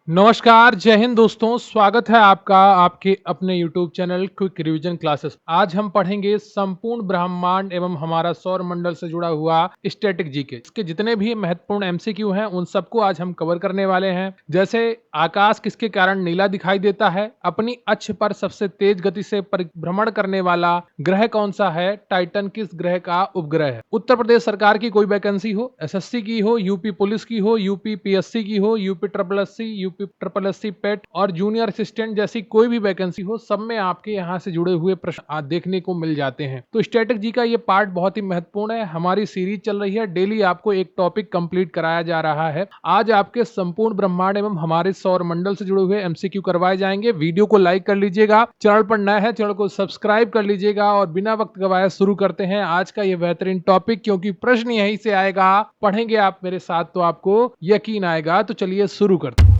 नमस्कार, जय हिंद दोस्तों। स्वागत है आपका आपके अपने YouTube channel quick revision classes. आज हम पढ़ेंगे संपूर्ण ब्रह्मांड एवं हमारा सौर मंडल से जुड़ा हुआ स्टैटिक जीके। इसके जितने भी महत्वपूर्ण एमसीक्यू हैं उन सबको आज हम कवर करने वाले हैं। जैसे आकाश किसके कारण नीला दिखाई देता है, अपनी अक्ष पर सबसे तेज गति से परिभ्रमण करने वाला ग्रह कौन सा है, टाइटन किस ग्रह का उपग्रह है, उत्तर प्रदेश सरकार की कोई वैकेंसी हो, एसएससी की हो, यूपी पुलिस की हो, यूपी पीएससी की हो, UP triple SC, UP triple SC पेट और जूनियर असिस्टेंट जैसी कोई भी वैकेंसी हो, सब में आपके यहाँ से जुड़े हुए प्रश्न देखने को मिल जाते हैं। तो स्टैटिक जी का ये पार्ट बहुत ही महत्वपूर्ण है। हमारी सीरीज चल रही है, डेली आपको एक टॉपिक कंप्लीट कराया जा रहा है। आज आपके संपूर्ण ब्रह्मांड एवं हमारे सौर मंडल से जुड़े हुए एमसीक्यू करवाए जाएंगे। वीडियो को लाइक कर लीजिएगा, चैनल पर नया है चैनल को सब्सक्राइब कर लीजिएगा और बिना वक्त गवाए शुरू करते हैं आज का ये बेहतरीन टॉपिक, क्योंकि प्रश्न यहीं से आएगा। पढ़ेंगे आप मेरे साथ तो आपको यकीन आएगा। तो चलिए शुरू करते हैं।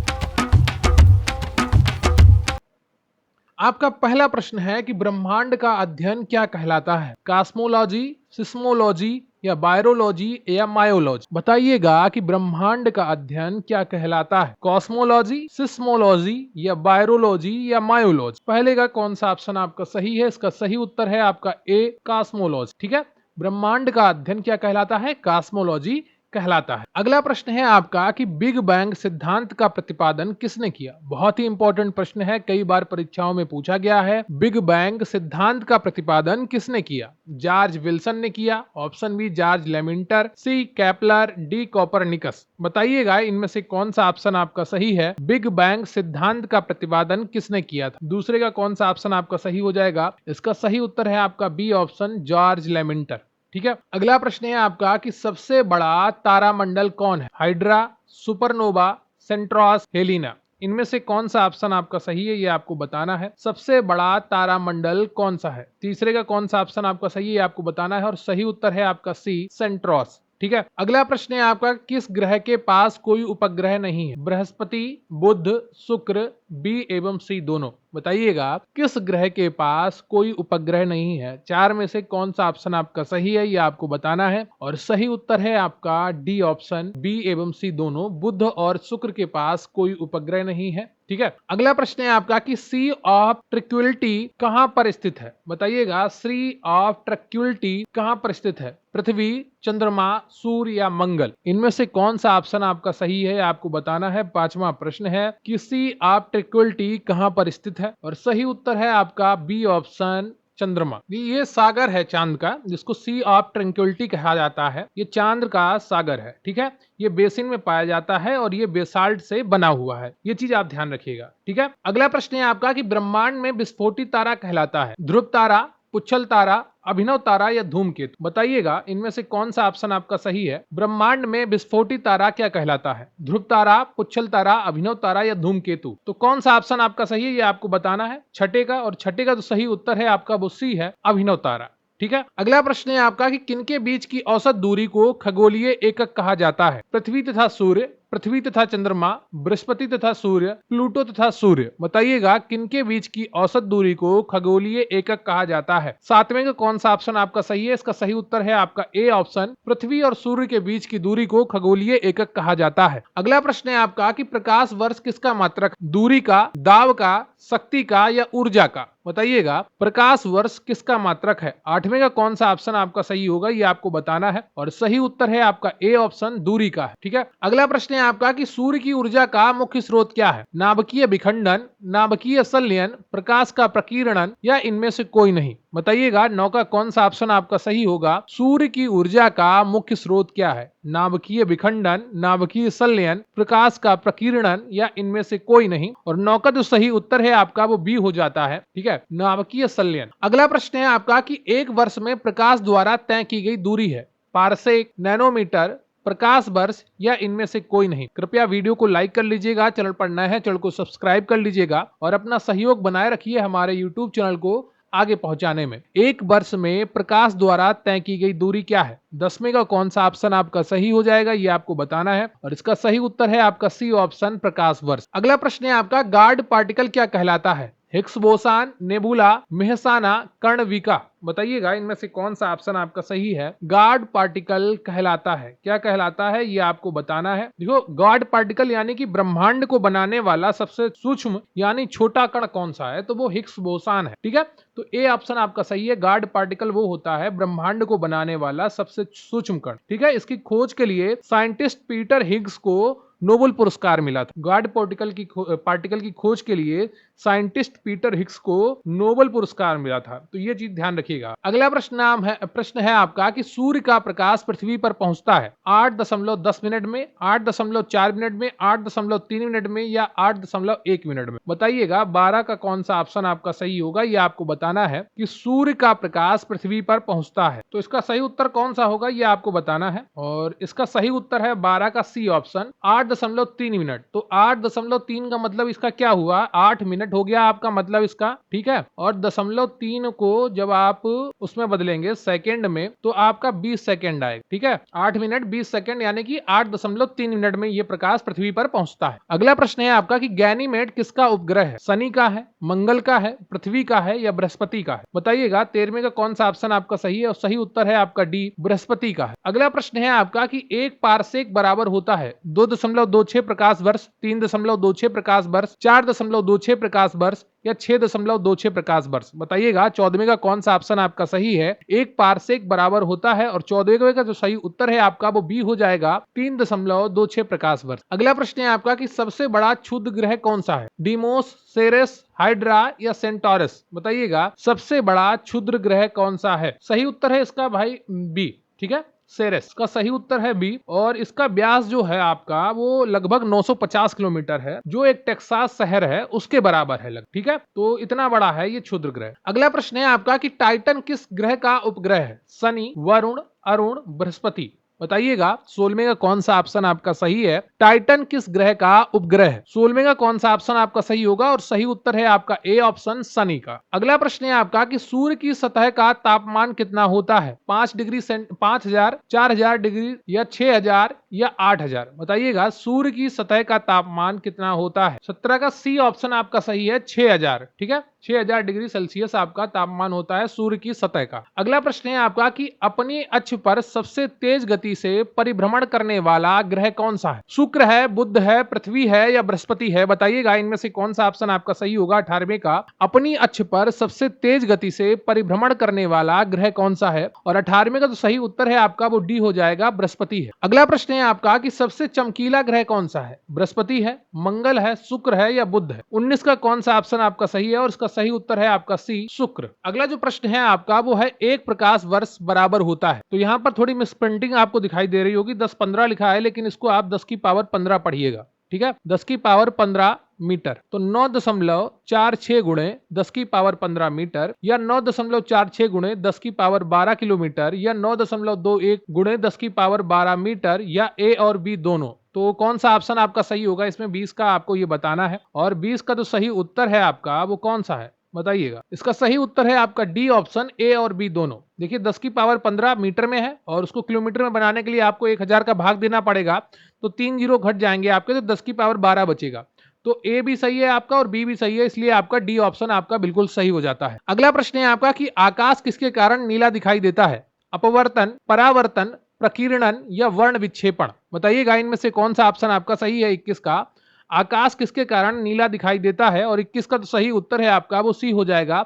आपका पहला प्रश्न है कि ब्रह्मांड का अध्ययन क्या कहलाता है, कॉस्मोलॉजी, सिस्मोलॉजी या बायरोलॉजी या मायोलॉजी। बताइएगा कि ब्रह्मांड का अध्ययन क्या कहलाता है, कॉस्मोलॉजी, सिस्मोलॉजी या बायरोलॉजी या मायोलॉजी। पहले का कौन सा ऑप्शन आपका सही है? इसका सही उत्तर है आपका ए, कॉस्मोलॉजी। ठीक है, ब्रह्मांड का अध्ययन क्या कहलाता है, कॉस्मोलॉजी कहलाता है। अगला प्रश्न है आपका कि बिग बैंग सिद्धांत का प्रतिपादन किसने किया। बहुत ही इंपॉर्टेंट प्रश्न है, कई बार परीक्षाओं में पूछा गया है। बिग बैंग सिद्धांत का प्रतिपादन किसने किया? जॉर्ज विल्सन ने किया, ऑप्शन बी जॉर्ज लेमिंटर, सी केपलर, डी कोपरनिकस। बताइएगा इनमें से कौन सा ऑप्शन आपका सही है। बिग बैंग सिद्धांत का प्रतिपादन किसने किया था? दूसरे का कौन सा ऑप्शन आपका सही हो जाएगा? इसका सही उत्तर है आपका बी ऑप्शन, जॉर्ज लेमिंटर। ठीक है, अगला प्रश्न है आपका कि सबसे बड़ा तारामंडल कौन है, हाइड्रा, सुपरनोवा, सेंट्रोस, हेलिना। इनमें से कौन सा ऑप्शन आपका सही है, ये आपको बताना है। सबसे बड़ा तारामंडल कौन सा है? तीसरे का कौन सा ऑप्शन आपका सही है, आपको बताना है और सही उत्तर है आपका सी, सेंट्रोस। ठीक है, अगला प्रश्न है आपका किस ग्रह के पास कोई उपग्रह नहीं है, बृहस्पति, बुध, शुक्र, बी एवं सी दोनों। बताइएगा किस ग्रह के पास कोई उपग्रह नहीं है। चार में से कौन सा ऑप्शन आपका सही है, ये आपको बताना है और सही उत्तर है आपका डी ऑप्शन, बी एवं सी दोनों, बुध और शुक्र के पास कोई उपग्रह नहीं है। ठीक है, अगला प्रश्न है आपका कि सी ऑफ ट्रैंक्विलिटी कहां पर स्थित है। बताइएगा सी ऑफ ट्रैंक्विलिटी कहां पर स्थित है, पृथ्वी, चंद्रमा, सूर्य या मंगल। इनमें से कौन सा ऑप्शन आपका सही है, आपको बताना है। पांचवा प्रश्न है कि सी ऑफ ट्रैंक्विलिटी कहां पर स्थित है और सही उत्तर है आपका बी ऑप्शन, चंद्रमा। ये सागर है चांद का, जिसको सी ऑफ ट्रैंक्विलिटी कहा जाता है। ये चांद का सागर है। ठीक है, ये बेसिन में पाया जाता है और ये बेसाल्ट से बना हुआ है। ये चीज आप ध्यान रखिएगा। ठीक है, अगला प्रश्न है आपका कि ब्रह्मांड में विस्फोटित तारा कहलाता है, ध्रुव तारा, पुच्छल तारा, अभिनव तारा या धूमकेतु। बताइएगा इनमें से कौन सा ऑप्शन आपका सही है। ब्रह्मांड में विस्फोटित तारा क्या कहलाता है, ध्रुव तारा, पुच्छल तारा, अभिनव तारा या धूमकेतु। तो कौन सा ऑप्शन आपका सही है, ये आपको बताना है। छठे का, और छठे का जो सही उत्तर है आपका वो सी है, अभिनव तारा। ठीक है, अगला प्रश्न है आपका कि किनके बीच की औसत दूरी को खगोलीय एकक कहा जाता है, पृथ्वी तथा सूर्य, पृथ्वी तथा चंद्रमा, बृहस्पति तथा सूर्य, प्लूटो तथा सूर्य। बताइएगा किनके बीच की औसत दूरी को खगोलीय एकक कहा जाता है। सातवें का कौन सा ऑप्शन आपका सही है, इसका सही उत्तर है आपका ए ऑप्शन, पृथ्वी और सूर्य के बीच की दूरी को खगोलीय एकक कहा जाता है। अगला प्रश्न है आपका कि प्रकाश वर्ष किसका मात्रक, दूरी का, दाब का, शक्ति का या ऊर्जा का। बताइएगा प्रकाश वर्ष किसका मात्रक है। आठवें का कौन सा ऑप्शन आपका सही होगा, ये आपको बताना है और सही उत्तर है आपका ए ऑप्शन, दूरी का है। ठीक है, अगला प्रश्न है आपका कि सूर्य की ऊर्जा का मुख्य स्रोत क्या है, नाभिकीय विखंडन, नाभिकीय संलयन, प्रकाश का प्रकीर्णन या इनमें से कोई नहीं। बताइएगा नौ का कौन सा ऑप्शन आपका सही होगा। सूर्य की ऊर्जा का मुख्य स्रोत क्या है, नाभिकीय विखंडन, नाभिकीय संलयन, प्रकाश का प्रकीर्णन या इनमें से कोई नहीं। और नौ का जो सही उत्तर है आपका वो बी हो जाता है। ठीक है, नाभिकीय संलयन। अगला प्रश्न है आपका कि एक वर्ष में प्रकाश द्वारा तय की गई दूरी है, पारसेक, नैनोमीटर, प्रकाश वर्ष या इनमें से कोई नहीं। कृपया वीडियो को लाइक कर लीजिएगा, चैनल पर नए हैं चैनल को सब्सक्राइब कर लीजिएगा और अपना सहयोग बनाए रखिए हमारे यूट्यूब चैनल को आगे पहुंचाने में। एक वर्ष में प्रकाश द्वारा तय की गई दूरी क्या है। दसवें का कौन सा ऑप्शन आपका सही हो जाएगा, ये आपको बताना है और इसका सही उत्तर है आपका सी ऑप्शन, प्रकाश वर्ष। अगला प्रश्न है आपका गार्ड पार्टिकल क्या कहलाता है, हिग्स बोसान, नेबुला, मेहसाना, कर्णविका। बताइएगा इनमें से कौन सा ऑप्शन आपका सही है। गॉड पार्टिकल कहलाता है, क्या कहलाता है ये आपको बताना है। देखो गॉड पार्टिकल यानी कि ब्रह्मांड को बनाने वाला सबसे सूक्ष्म यानी छोटा कण कौन सा है, तो वो हिग्स बोसान है। ठीक है, तो ए ऑप्शन आपका सही है। गॉड पार्टिकल वो होता है ब्रह्मांड को बनाने वाला सबसे सूक्ष्म कण। ठीक है, इसकी खोज के लिए साइंटिस्ट पीटर हिग्स को नोबेल पुरस्कार मिला था। गॉड पार्टिकल की खोज के लिए साइंटिस्ट पीटर हिग्स को नोबेल पुरस्कार मिला था, तो ये चीज ध्यान रखिएगा। अगला प्रश्न है आपका कि सूर्य का प्रकाश पृथ्वी पर पहुंचता है 8.10 मिनट में, 8.4 मिनट में, 8.3 मिनट में या 8.1 मिनट में। बताइएगा 12 का कौन सा ऑप्शन आपका सही होगा, ये आपको बताना है कि सूर्य का प्रकाश पृथ्वी पर पहुंचता है। तो इसका सही उत्तर कौन सा होगा ये आपको बताना है, और इसका सही उत्तर है 12 का सी ऑप्शन 8.3 मिनट। तो 8.3 का मतलब इसका क्या हुआ, 8 मिनट हो गया आपका मतलब इसका। ठीक है, और 0.3 को जब आप उसमें बदलेंगे सेकंड में तो आपका 20 सेकंड आएगा। ठीक है, 8 मिनट 20 सेकंड यानी कि 8.3 मिनट में ये प्रकाश पृथ्वी पर पहुंचता है। अगला प्रश्न है आपका कि गैनीमेड किसका उपग्रह है, शनि का है, मंगल का है, पृथ्वी का है या बृहस्पति का है। बताइएगा 13वें का कौन सा ऑप्शन आपका सही है, और सही उत्तर है आपका डी, बृहस्पति का है। अगला प्रश्न है आपका कि एक पारसेक बराबर होता है 2.26 प्रकाश वर्ष, 3.26 प्रकाश वर्ष, 4.26 प्रकाश वर्ष या 6.26 प्रकाश वर्ष। बताइएगा 14वें का कौन सा ऑप्शन आपका सही है। एक पारसेक बराबर होता है, और 14वें का जो सही उत्तर है आपका वो बी हो जाएगा, 3.26 प्रकाश वर्ष। अगला प्रश्न है आपका कि सबसे बड़ा क्षुद्र ग्रह कौन सा है, डीमोस, सेरेस, हाइड्रा या सेंटोरस। बताइएगा सबसे बड़ा क्षुद्र ग्रह कौन सा है। सही उत्तर है इसका भाई बी। ठीक है, सेरेस का सही उत्तर है बी, और इसका व्यास जो है आपका वो लगभग 950 किलोमीटर है, जो एक टेक्सास शहर है उसके बराबर है। ठीक है, तो इतना बड़ा है ये क्षुद्र ग्रह। अगला प्रश्न है आपका कि टाइटन किस ग्रह का उपग्रह है, शनि, वरुण, अरुण, बृहस्पति। बताइएगा 16वें का कौन सा ऑप्शन आपका सही है। टाइटन किस ग्रह का उपग्रह है, 16वें का कौन सा ऑप्शन आपका सही होगा, और सही उत्तर है आपका ए ऑप्शन, शनि का। अगला प्रश्न है आपका कि सूर्य की सतह का तापमान कितना होता है, 5 डिग्री, 5000, 4000 डिग्री या 6000 या 8000। बताइएगा सूर्य की सतह का तापमान कितना होता है। 17 का सी ऑप्शन आपका सही है, 6000। ठीक है, 6000 डिग्री सेल्सियस आपका तापमान होता है सूर्य की सतह का। अगला प्रश्न है आपका कि अपनी अक्ष पर सबसे तेज गति से परिभ्रमण करने वाला ग्रह कौन सा है, शुक्र है, बुध है, पृथ्वी है या बृहस्पति है। बताइएगा इनमें से कौन सा ऑप्शन आपका सही होगा। 18वें का अपनी अक्ष पर सबसे तेज गति से परिभ्रमण करने वाला ग्रह कौन सा है, और 18वें का जो सही उत्तर है आपका वो डी हो जाएगा, बृहस्पति है। अगला प्रश्न है आपका कि सबसे चमकीला ग्रह कौन सा है, बृहस्पति है, मंगल है, शुक्र है या बुध है। 19 का कौन सा ऑप्शन आपका सही है, और इसका सही उत्तर है आपका सी, शुक्र। अगला जो प्रश्न है आपका वो है एक प्रकाश वर्ष बराबर होता है। तो यहाँ पर थोड़ी मिसप्रिंटिंग आपको दिखाई दे रही होगी, 10-15 लिखा है, लेकिन इसको आप 10 की पावर 15 पढ़िएगा। ठीक है, 10 की पावर 15 मीटर, तो 9.46 गुणे 10 की पावर 15 मीटर, या 9.46 गुणे 10 की पावर 12 किलोमीटर, या 9.21 गुणे 10 की पावर 12 मीटर, या ए और बी दोनों। तो कौन सा ऑप्शन आपका सही होगा इसमें, 20 का आपको ये बताना है, और 20 का जो सही उत्तर है आपका वो कौन सा है बताइएगा। इसका सही उत्तर है आपका डी ऑप्शन, ए और बी दोनों। देखिए 10 की पावर 15 मीटर में है, और उसको किलोमीटर में बनाने के लिए आपको 1000 का भाग देना पड़ेगा, तो 3 जीरो घट जाएंगे आपके, तो 10 की पावर 12 बचेगा। तो ए भी सही है आपका और बी भी सही है, इसलिए आपका डी ऑप्शन आपका बिल्कुल सही हो जाता है। अगला प्रश्न है आपका कि आकाश किसके कारण नीला दिखाई देता है, अपवर्तन, परावर्तन, प्रकीर्णन या वर्ण विक्षेपण। बताइएगा इनमें से कौन सा ऑप्शन आपका सही है। 21 का आकाश किसके कारण नीला दिखाई देता है, और 21 का तो सही उत्तर है आपका वो सी हो जाएगा,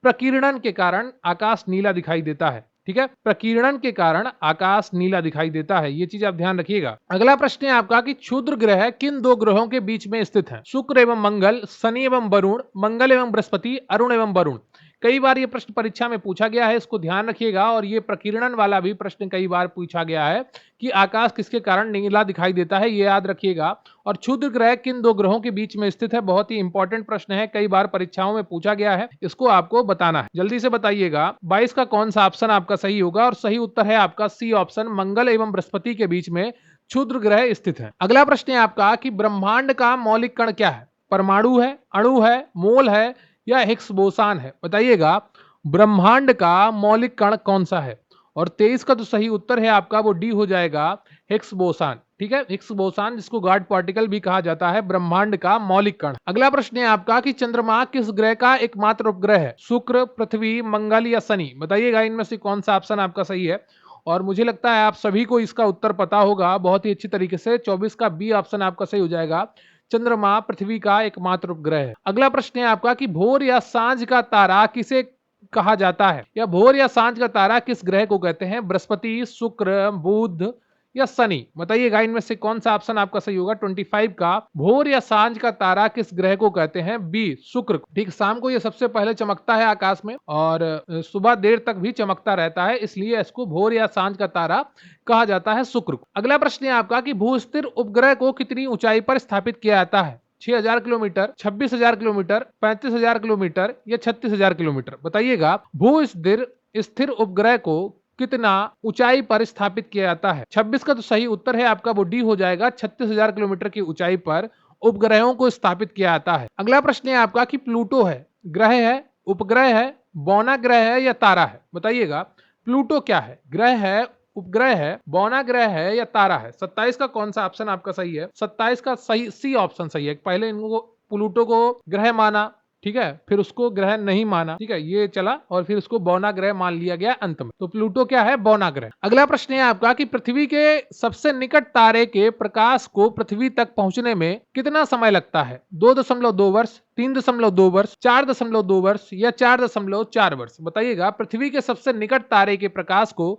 प्रकीर्णन के कारण आकाश नीला दिखाई देता है। ठीक है, प्रकीर्णन के कारण आकाश नीला दिखाई देता है, ये चीज आप ध्यान रखिएगा। अगला प्रश्न है आपका कि क्षुद्र ग्रह किन दो ग्रहों के बीच में स्थित है, शुक्र एवं मंगल, शनि एवं वरुण, मंगल एवं बृहस्पति, अरुण एवं वरुण। कई बार ये प्रश्न परीक्षा में पूछा गया है, इसको ध्यान रखिएगा। और ये प्रकीर्णन वाला भी प्रश्न कई बार पूछा गया है कि आकाश किसके कारण नीला दिखाई देता है, ये याद रखिएगा। और क्षुद्र ग्रह किन दो ग्रहों के बीच में स्थित है, बहुत ही इंपॉर्टेंट प्रश्न है, कई बार परीक्षाओं में पूछा गया है, इसको आपको बताना है। जल्दी से बताइएगा 22 का कौन सा ऑप्शन आपका सही होगा, और सही उत्तर है आपका सी ऑप्शन, मंगल एवं बृहस्पति के बीच में क्षुद्र ग्रह स्थित है। अगला प्रश्न है आपका कि ब्रह्मांड का मौलिक कण क्या है, परमाणु है, अणु है, मोल है या हिग्स बोसान है। बताइएगा ब्रह्मांड का मौलिक कण कौन सा है, और 23 का जो सही उत्तर है आपका वो डी हो जाएगा, हिग्स बोसान। ठीक है, हिग्स बोसान जिसको गॉड पार्टिकल भी कहा जाता है, ब्रह्मांड का मौलिक कण। अगला प्रश्न है आपका कि चंद्रमा किस ग्रह का एकमात्र उपग्रह है? शुक्र, पृथ्वी, मंगल या शनि? बताइएगा इनमें से कौन सा ऑप्शन आपका सही है। और मुझे लगता है आप सभी को इसका उत्तर पता होगा बहुत ही अच्छी तरीके से। 24 का बी ऑप्शन आपका सही हो जाएगा। चंद्रमा पृथ्वी का एकमात्र उपग्रह है। अगला प्रश्न है आपका कि भोर या सांझ का तारा किसे कहा जाता है, या भोर या सांझ का तारा किस ग्रह को कहते हैं? बृहस्पति, शुक्र, बुध या शनि? बताइएगा इनमें से कौन सा ऑप्शन आपका सही होगा। 25 का भोर या सांझ का तारा किस ग्रह को कहते हैं? बी, शुक्र। ठीक, शाम को ये सबसे पहले चमकता है आकाश में और सुबह देर तक भी चमकता रहता है, इसलिए इसको भोर या सांझ का तारा कहा जाता है शुक्र को। अगला प्रश्न है आपका कि भू स्थिर उपग्रह को कितनी ऊंचाई पर स्थापित किया जाता है? 6000 किलोमीटर, 26,000 किलोमीटर, 35,000 किलोमीटर या 36,000 किलोमीटर? बताइएगा भू स्थिर उपग्रह को कितना ऊंचाई पर स्थापित किया जाता है? 26 का तो सही उत्तर है आपका, वो डी हो जाएगा। 36,000 किलोमीटर की ऊंचाई पर उपग्रहों को स्थापित किया जाता है। अगला प्रश्न है आपका कि प्लूटो है, ग्रह है, उपग्रह है, बौना ग्रह है या तारा है? बताइएगा प्लूटो क्या है? ग्रह है, उपग्रह है, बौना ग्रह है या तारा है? 27 का कौन सा ऑप्शन आपका सही है? 27 का सही सी ऑप्शन सही है। पहले इनको प्लूटो को ग्रह माना, ठीक है, फिर उसको ग्रह नहीं माना, ठीक है, ये चला और फिर उसको बौना ग्रह मान लिया गया अंत में। तो प्लूटो क्या है? बौना ग्रह। अगला प्रश्न है आपका कि पृथ्वी के सबसे निकट तारे के प्रकाश को पृथ्वी तक पहुंचने में कितना समय लगता है? 2.2 वर्ष, 3.2 वर्ष, 4.2 वर्ष या 4.4 वर्ष? बताइएगा पृथ्वी के सबसे निकट तारे के प्रकाश को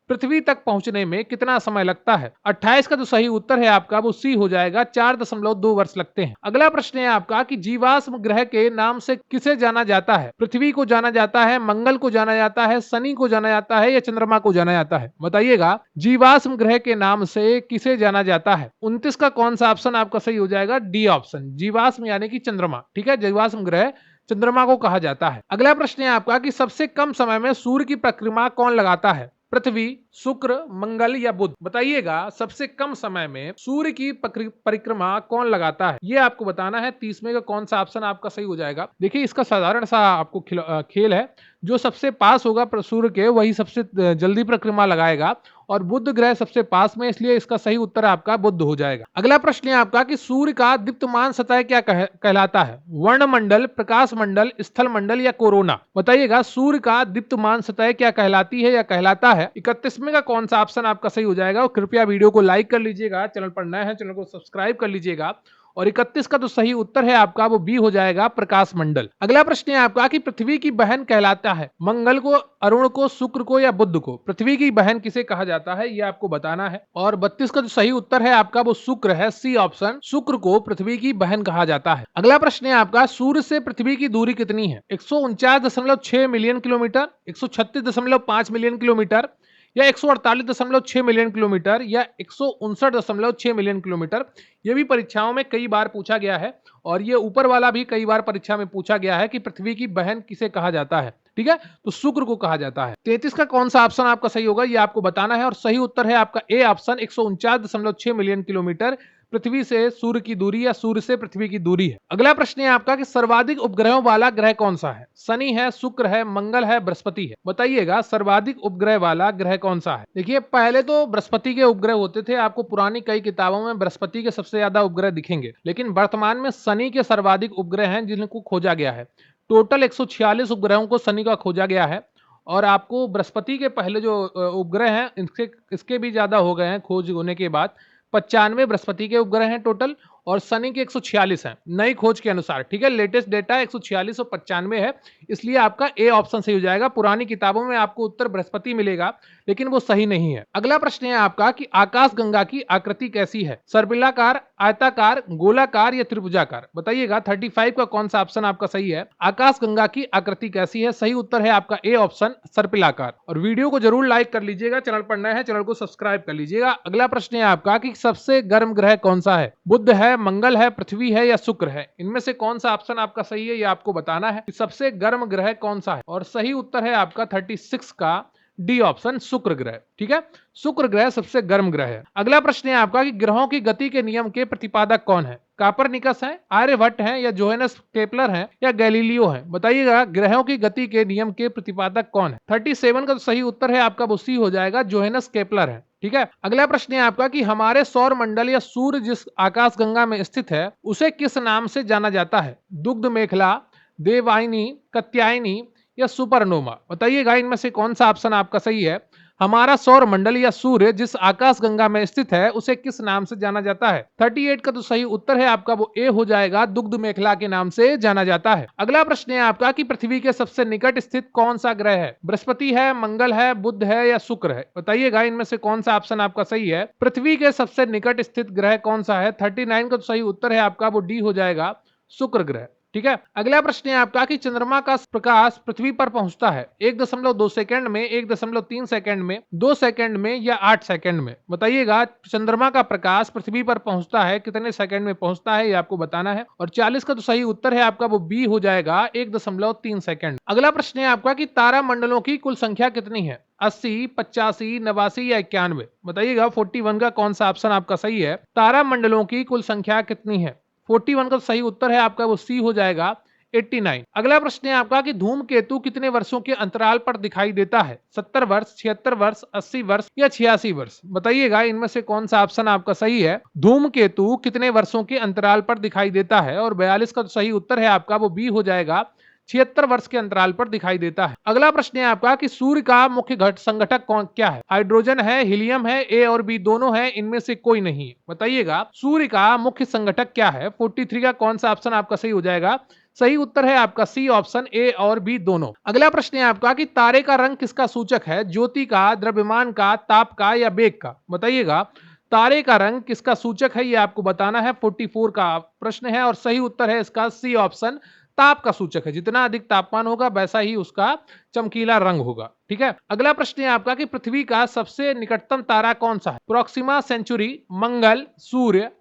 पृथ्वी तक पहुंचने में कितना समय लगता है? 28 का जो सही उत्तर है आपका वो सी हो जाएगा। 4.2 वर्ष लगते हैं। अगला प्रश्न है आपका कि जीवाश्म ग्रह के नाम से किसे जाना जाता है? पृथ्वी को जाना जाता है, मंगल को जाना जाता है, शनि को जाना जाता है या चंद्रमा को जाना जाता है? बताइएगा जीवाश्म ग्रह के नाम से किसे जाना जाता है? 29 का कौन सा ऑप्शन आपका सही हो जाएगा? डी ऑप्शन, जीवाश्म यानी कि चंद्रमा। ठीक है, जीवाश्म ग्रह चंद्रमा को कहा जाता है। अगला प्रश्न है आपका कि सबसे कम समय में सूर्य की परिक्रमा कौन लगाता है? पृथ्वी, शुक्र, मंगल या बुध? बताइएगा सबसे कम समय में सूर्य की परिक्रमा कौन लगाता है? ये आपको बताना है। 30 में का कौन सा ऑप्शन आपका सही हो जाएगा? देखिए इसका साधारण सा आपको खेल है, जो सबसे पास होगा सूर्य के वही सबसे जल्दी परिक्रमा लगाएगा और बुध ग्रह सबसे पास में, इसलिए इसका सही उत्तर आपका बुध हो जाएगा। अगला प्रश्न है आपका कि सूर्य का दीप्तमान सतह क्या कहलाता है? वर्णमंडल, प्रकाश मंडल, स्थल मंडल या कोरोना? बताइएगा सूर्य का दीप्तमान सतह क्या कहलाती है या कहलाता है? 31 में का कौन सा ऑप्शन आपका सही हो जाएगा? और कृपया वीडियो को लाइक कर लीजिएगा, चैनल पर नए हैं चैनल को सब्सक्राइब कर लीजिएगा। और 31 का तो सही उत्तर है आपका वो बी हो जाएगा, प्रकाश मंडल। अगला प्रश्न है आपका कि पृथ्वी की बहन कहलाता है मंगल को, अरुण को, शुक्र को या बुध को? पृथ्वी की बहन किसे कहा जाता है ये आपको बताना है। और 32 का जो सही उत्तर है आपका वो शुक्र है, सी ऑप्शन, शुक्र को पृथ्वी की बहन कहा जाता है। अगला प्रश्न है आपका सूर्य से पृथ्वी की दूरी कितनी है? 149.6 मिलियन किलोमीटर, 136.5 मिलियन किलोमीटर या 148.6 मिलियन किलोमीटर या 159.6 मिलियन किलोमीटर? ये भी परीक्षाओं में कई बार पूछा गया है और ये ऊपर वाला भी कई बार परीक्षा में पूछा गया है कि पृथ्वी की बहन किसे कहा जाता है। ठीक है, तो शुक्र को कहा जाता है। 33 का कौन सा ऑप्शन आपका सही होगा ये आपको बताना है और सही उत्तर है आपका ए ऑप्शन, 149.6 मिलियन किलोमीटर पृथ्वी से सूर्य की दूरी या सूर्य से पृथ्वी की दूरी है। अगला प्रश्न है आपका कि सर्वाधिक उपग्रहों वाला ग्रह कौन सा है? शनि है, शुक्र है, मंगल है, बृहस्पति है? बताइएगा सर्वाधिक उपग्रह वाला ग्रह कौन सा है? देखिए पहले तो बृहस्पति के उपग्रह होते थे, आपको पुरानी कई किताबों में बृहस्पति के सबसे ज्यादा उपग्रह दिखेंगे, लेकिन वर्तमान में शनि के सर्वाधिक उपग्रह हैं जिनको खोजा गया है। टोटल 146 उपग्रहों को शनि का खोजा गया है और आपको बृहस्पति के पहले जो उपग्रह हैं इसके भी ज्यादा हो गए हैं खोज होने के बाद। 95 बृहस्पति के उपग्रह हैं टोटल और शनि के 146 हैं नई खोज के अनुसार। ठीक है, लेटेस्ट डेटा 146 और 95 है, इसलिए आपका ए ऑप्शन सही हो जाएगा। पुरानी किताबों में आपको उत्तर बृहस्पति मिलेगा लेकिन वो सही नहीं है। अगला प्रश्न है आपका कि आकाशगंगा की आकृति कैसी है? सर्पिलाकार, आयताकार, गोलाकार या त्रिभुजाकार? बताइएगा 35 का कौन सा ऑप्शन आपका सही है? आकाशगंगा की आकृति कैसी है? सही उत्तर है आपका ए ऑप्शन, सर्पिलाकार। और वीडियो को जरूर लाइक कर लीजिएगा, चैनल पर नए हैं चैनल को सब्सक्राइब कर लीजिएगा। अगला प्रश्न है आपका कि सबसे गर्म ग्रह कौन सा है? बुध है, मंगल है, पृथ्वी है या शुक्र है? इनमें से कौन सा ऑप्शन आपका सही है ये आपको बताना है कि सबसे गर्म ग्रह कौन सा है। और सही उत्तर है आपका 36 का डी ऑप्शन, शुक्र ग्रह। ठीक है, शुक्र ग्रह सबसे गर्म ग्रह है। अगला प्रश्न है आपका कि ग्रहों की गति के नियम के प्रतिपादक कौन है? कापरनिकस है, आर्यभट्ट है या जोहेनस केपलर है या गैलीलियो है? बताइएगा ग्रहों की गति के नियम के प्रतिपादक कौन है? 37 का तो सही उत्तर है आपका वो सी हो जाएगा, जोहेनस केपलर है। ठीक है। अगला प्रश्न है आपका कि हमारे सौर मंडल या सूर्य जिस आकाशगंगा में स्थित है उसे किस नाम से जाना जाता है? दुग्ध मेखला, देववाहिनी, कात्यायनी या सुपरनोवा? बताइएगा इनमें से कौन सा ऑप्शन आपका सही है। हमारा सौर मंडल या सूर्य जिस आकाशगंगा में स्थित है उसे किस नाम से जाना जाता है? 38 का तो सही उत्तर है आपका वो ए हो जाएगा, दुग्ध मेखला के नाम से जाना जाता है। अगला प्रश्न है आपका कि पृथ्वी के सबसे निकट स्थित कौन सा ग्रह है? बृहस्पति है, मंगल है, बुध है या शुक्र है? बताइएगा इनमें से कौन सा ऑप्शन आपका सही है। पृथ्वी के सबसे निकट स्थित ग्रह कौन सा है? 39 का तो सही उत्तर है आपका वो डी हो जाएगा, शुक्र ग्रह। ठीक है। अगला प्रश्न है आपका कि चंद्रमा का प्रकाश पृथ्वी पर पहुंचता है 1.2 सेकंड में, 1.3 सेकंड में, 2 सेकंड में या 8 सेकंड में? बताइएगा चंद्रमा का प्रकाश पृथ्वी पर पहुंचता है कितने सेकंड में पहुंचता है, ये आपको बताना है। और 40 का तो सही उत्तर है आपका वो बी हो जाएगा, 1.3 सेकंड। अगला प्रश्न है आपका कि तारा मंडलों की कुल संख्या कितनी है? 80, 85, 89 या 91? बताइएगा 41 का कौन सा ऑप्शन आपका सही है। तारा मंडलों की कुल संख्या कितनी है? 41 का सही उत्तर है आपका वो सी हो जाएगा, 89। अगला प्रश्न है आपका कि धूमकेतु कितने वर्षों के अंतराल पर दिखाई देता है? 70 वर्ष, 76 वर्ष, 80 वर्ष या 86 वर्ष? बताइएगा इनमें से कौन सा ऑप्शन आपका सही है। धूमकेतु कितने वर्षों के अंतराल पर दिखाई देता है? और 42 का सही उत्तर है आपका वो बी हो जाएगा, 76 वर्ष के अंतराल पर दिखाई देता है। अगला प्रश्न है आपका कि सूर्य का मुख्य संगठक कौन क्या है? हाइड्रोजन है, हीलियम है, ए और बी दोनों है, इनमें से कोई नहीं है? बताइएगा सूर्य का मुख्य संगठक क्या है। 43 का कौन सा ऑप्शन आपका सही हो जाएगा। सही उत्तर है आपका सी ऑप्शन, ए और बी दोनों। अगला प्रश्न है आपका कि तारे का रंग किसका सूचक है? ज्योति का, द्रव्यमान का, ताप का या वेग का? बताइएगा तारे का रंग किसका सूचक है, ये आपको बताना है। 44 का प्रश्न है और सही उत्तर है इसका सी ऑप्शन, ताप का सूचक है। जितना अधिक तापमान होगा वैसा ही उसका चमकीला रंग होगा। ठीक है। अगला प्रश्न है आपका कि पृथ्वी का सबसे निकटतम तारा कौन सा है? प्रोक्सिमा सेंचुरी, मंगल, सूर्य,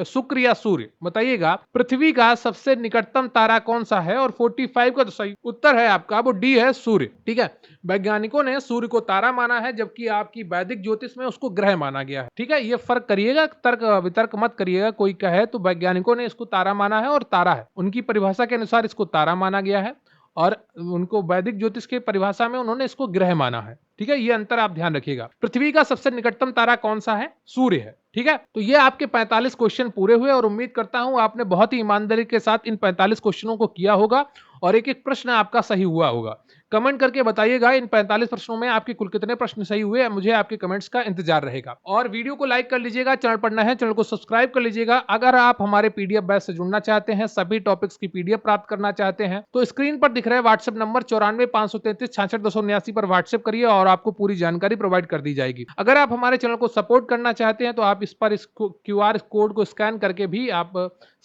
शुक्र या सूर्य? बताइएगा पृथ्वी का सबसे निकटतम तारा कौन सा है। और 45 का तो सही उत्तर है आपका वो डी है, सूर्य। ठीक है। वैज्ञानिकों ने सूर्य को तारा माना है जबकि आपकी वैदिक ज्योतिष में उसको ग्रह माना गया है। ठीक है, ये फर्क करिएगा, तर्क वितर्क मत करिएगा। कोई कहे तो वैज्ञानिकों ने इसको तारा माना है और तारा है, उनकी परिभाषा के अनुसार इसको तारा माना गया है और उनको वैदिक ज्योतिष की परिभाषा में उन्होंने इसको ग्रह माना है। ठीक है, ये अंतर आप ध्यान रखिएगा। पृथ्वी का सबसे निकटतम तारा कौन सा है? सूर्य है। ठीक है, तो ये आपके 45 क्वेश्चन पूरे हुए और उम्मीद करता हूं आपने बहुत ही ईमानदारी के साथ इन 45 क्वेश्चनों को किया होगा और एक एक प्रश्न आपका सही हुआ होगा। कमेंट करके बताइएगा इन 45 प्रश्नों में आपके कुल कितने प्रश्न सही हुए। मुझे आपके कमेंट्स का इंतजार रहेगा। और वीडियो को लाइक कर लीजिएगा, चैनल पर नए हैं चैनल को सब्सक्राइब कर लीजिएगा। अगर आप हमारे पीडीएफ बैच से जुड़ना चाहते हैं, सभी टॉपिक्स की पीडीएफ प्राप्त करना चाहते हैं तो स्क्रीन पर दिख रहे व्हाट्सएप नंबर 94 533 66 289 पर व्हाट्सएप करिए और आपको पूरी जानकारी प्रोवाइड कर दी जाएगी। अगर आप हमारे चैनल को सपोर्ट करना चाहते हैं तो आप इस पर इस QR कोड को स्कैन करके भी आप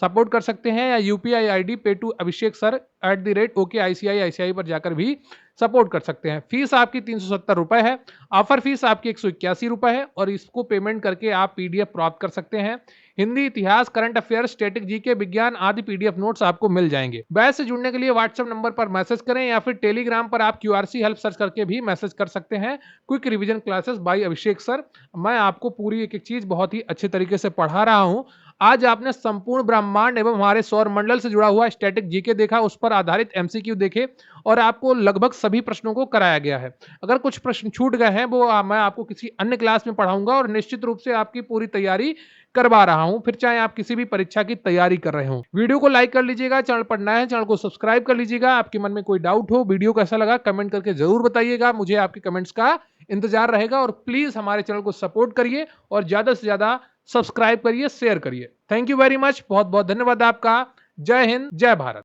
सपोर्ट कर सकते हैं या UPI ID pay2abhishek@OKICI पर जाकर भी सपोर्ट कर सकते हैं। फीस आपकी 370 रुपए है। ऑफर फीस आपकी 181 रुपए है और इसको पेमेंट करके आप PDF प्राप्त कर सकते हैं। हिंदी, इतिहास, करंट अफेयर, स्टैटिक जीके, विज्ञान आदि PDF नोट्स आपको मिल जाएंगे। बैच से जुड़ने के लिए व्हाट्सएप नंबर पर मैसेज करें या फिर टेलीग्राम पर आप QRC हेल्प सर्च करके भी मैसेज कर सकते हैं। क्विक रिवीजन क्लासेस बाय अभिषेक सर। मैं आपको पूरी एक एक चीज बहुत ही अच्छे तरीके से पढ़ा रहा हूं। आज आपने संपूर्ण ब्रह्मांड एवं हमारे सौर मंडल से जुड़ा हुआ स्टैटिक जीके देखा, उस पर आधारित MCQ देखे और आपको लगभग सभी प्रश्नों को कराया गया है। अगर कुछ प्रश्न छूट गए हैं वो मैं आपको किसी अन्य क्लास में पढ़ाऊंगा और निश्चित रूप से आपकी पूरी तैयारी करवा रहा हूं, फिर चाहे आप किसी भी परीक्षा की तैयारी कर रहे हो। वीडियो को लाइक कर लीजिएगा, चैनल पर नया है चैनल को सब्सक्राइब कर लीजिएगा। आपके मन में कोई डाउट हो, वीडियो कैसा लगा कमेंट करके जरूर बताइएगा। मुझे आपके कमेंट्स का इंतजार रहेगा और प्लीज हमारे चैनल को सपोर्ट करिए और ज्यादा से ज्यादा सब्सक्राइब करिए, शेयर करिए। थैंक यू वेरी मच, बहुत बहुत धन्यवाद आपका। जय हिंद, जय भारत।